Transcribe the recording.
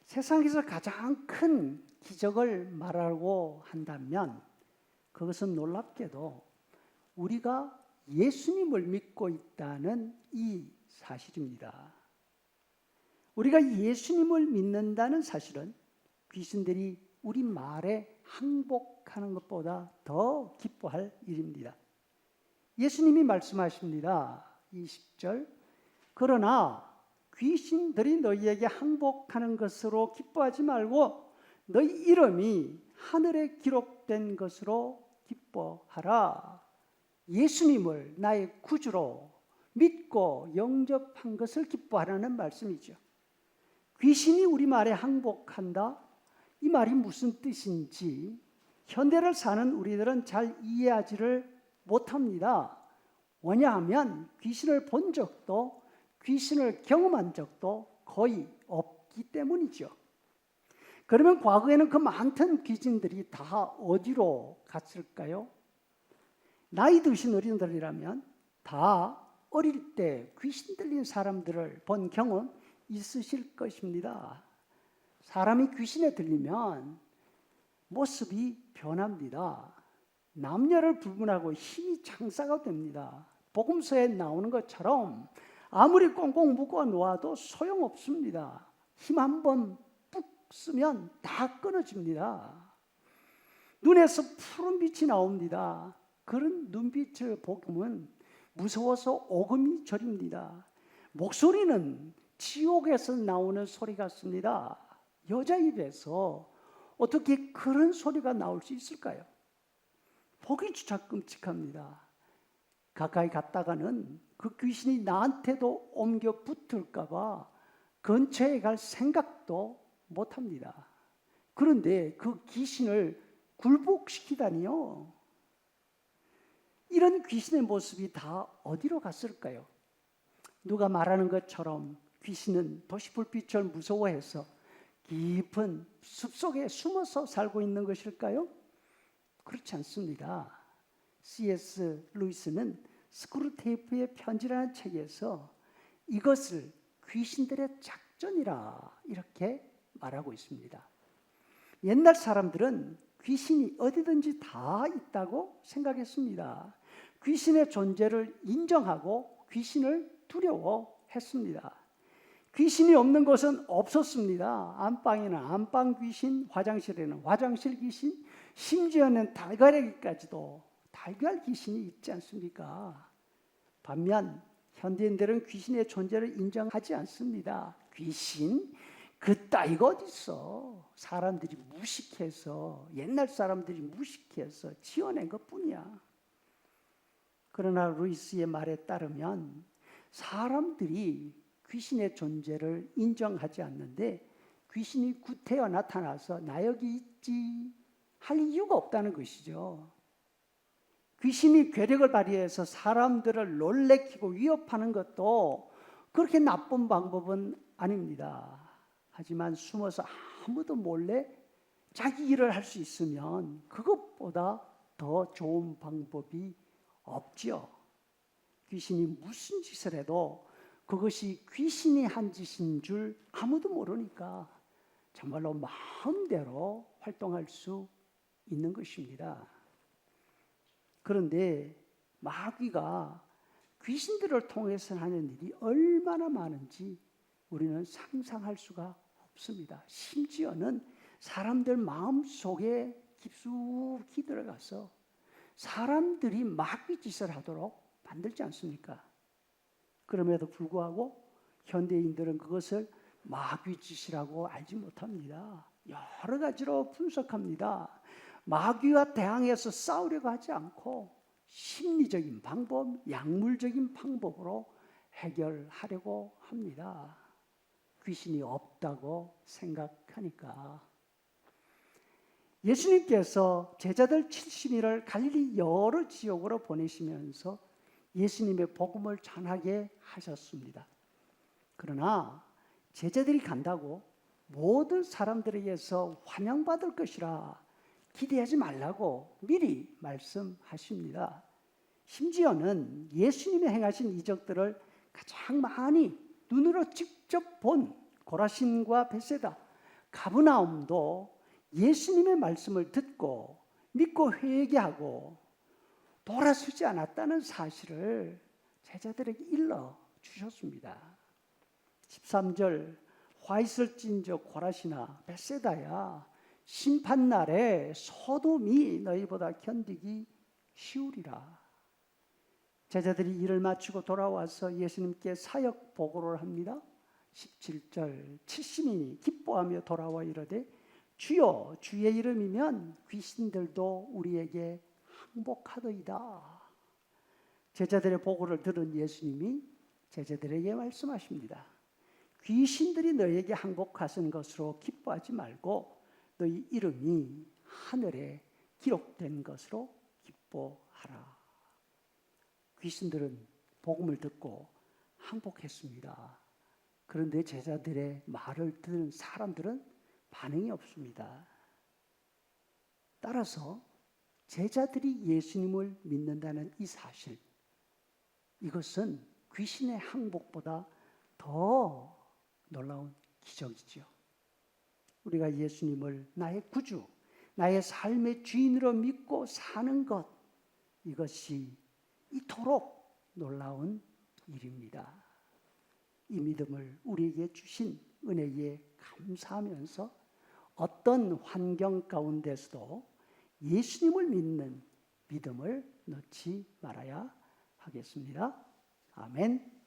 세상에서 가장 큰 기적을 말하고 한다면 그것은 놀랍게도 우리가 예수님을 믿고 있다는 이 사실입니다. 우리가 예수님을 믿는다는 사실은 귀신들이 우리 말에 항복하는 것보다 더 기뻐할 일입니다. 예수님이 말씀하십니다. 20절, 그러나 귀신들이 너희에게 항복하는 것으로 기뻐하지 말고 너희 이름이 하늘에 기록된 것으로 기뻐하라. 예수님을 나의 구주로 믿고 영접한 것을 기뻐하라는 말씀이죠. 귀신이 우리 말에 항복한다? 이 말이 무슨 뜻인지 현대를 사는 우리들은 잘 이해하지를 못합니다. 왜냐하면 귀신을 본 적도 귀신을 경험한 적도 거의 없기 때문이죠. 그러면 과거에는 그 많던 귀신들이 다 어디로 갔을까요? 나이 드신 어린이들이라면 다 어릴 때 귀신 들린 사람들을 본 경험 있으실 것입니다. 사람이 귀신에 들리면 모습이 변합니다. 남녀를 불문하고 힘이 장사가 됩니다. 복음서에 나오는 것처럼 아무리 꽁꽁 묶어 놓아도 소용없습니다. 힘 한번 푹 쓰면 다 끊어집니다. 눈에서 푸른 빛이 나옵니다. 그런 눈빛을 보면 무서워서 오금이 저립니다. 목소리는 지옥에서 나오는 소리 같습니다. 여자 입에서 어떻게 그런 소리가 나올 수 있을까요? 보기조차 끔찍합니다. 가까이 갔다가는 그 귀신이 나한테도 옮겨 붙을까 봐 근처에 갈 생각도 못합니다. 그런데 그 귀신을 굴복시키다니요. 이런 귀신의 모습이 다 어디로 갔을까요? 누가 말하는 것처럼 귀신은 도시불빛을 무서워해서 깊은 숲속에 숨어서 살고 있는 것일까요? 그렇지 않습니다. C.S. 루이스는 스크루테이프의 편지라는 책에서 이것을 귀신들의 작전이라 이렇게 말하고 있습니다. 옛날 사람들은 귀신이 어디든지 다 있다고 생각했습니다. 귀신의 존재를 인정하고 귀신을 두려워했습니다. 귀신이 없는 곳은 없었습니다. 안방에는 안방 귀신, 화장실에는 화장실 귀신, 심지어는 달걀에게까지도 달걀 귀신이 있지 않습니까? 반면 현대인들은 귀신의 존재를 인정하지 않습니다. 귀신? 그따위가 어딨어. 사람들이 무식해서, 옛날 사람들이 무식해서 지어낸 것뿐이야. 그러나 루이스의 말에 따르면 사람들이 귀신의 존재를 인정하지 않는데 귀신이 구태여 나타나서 나 여기 있지 할 이유가 없다는 것이죠. 귀신이 괴력을 발휘해서 사람들을 놀래키고 위협하는 것도 그렇게 나쁜 방법은 아닙니다. 하지만 숨어서 아무도 몰래 자기 일을 할 수 있으면 그것보다 더 좋은 방법이 없지요. 귀신이 무슨 짓을 해도 그것이 귀신이 한 짓인 줄 아무도 모르니까 정말로 마음대로 활동할 수 있는 것입니다. 그런데 마귀가 귀신들을 통해서 하는 일이 얼마나 많은지 우리는 상상할 수가 없습니다. 심지어는 사람들 마음속에 깊숙이 들어가서 사람들이 마귀 짓을 하도록 만들지 않습니까? 그럼에도 불구하고 현대인들은 그것을 마귀 짓이라고 알지 못합니다. 여러 가지로 분석합니다. 마귀와 대항해서 싸우려고 하지 않고 심리적인 방법, 약물적인 방법으로 해결하려고 합니다. 귀신이 없다고 생각하니까. 예수님께서 제자들 70일을 갈릴리 여러 지역으로 보내시면서 예수님의 복음을 전하게 하셨습니다. 그러나 제자들이 간다고 모든 사람들에게서 환영받을 것이라 기대하지 말라고 미리 말씀하십니다. 심지어는 예수님이 행하신 이적들을 가장 많이 눈으로 직접 본 고라신과 벳세다, 가브나움도 예수님의 말씀을 듣고 믿고 회개하고 돌아서지 않았다는 사실을 제자들에게 일러 주셨습니다. 13절 화 있을진저 고라시나 벳세다야 심판날에 소돔이 너희보다 견디기 쉬우리라. 제자들이 일을 마치고 돌아와서 예수님께 사역 보고를 합니다. 17절 70인이 기뻐하며 돌아와 이르되 주여 주의 이름이면 귀신들도 우리에게 항복하더이다. 제자들의 보고를 들은 예수님이 제자들에게 말씀하십니다. 귀신들이 너에게 항복하신 것으로 기뻐하지 말고 너희 이름이 하늘에 기록된 것으로 기뻐하라. 귀신들은 복음을 듣고 항복했습니다. 그런데 제자들의 말을 들은 사람들은 반응이 없습니다. 따라서 제자들이 예수님을 믿는다는 이 사실, 이것은 귀신의 항복보다 더 놀라운 기적이죠. 우리가 예수님을 나의 구주, 나의 삶의 주인으로 믿고 사는 것, 이것이 이토록 놀라운 일입니다. 이 믿음을 우리에게 주신 은혜에 감사하면서 어떤 환경 가운데서도 예수님을 믿는 믿음을 놓지 말아야 하겠습니다. 아멘.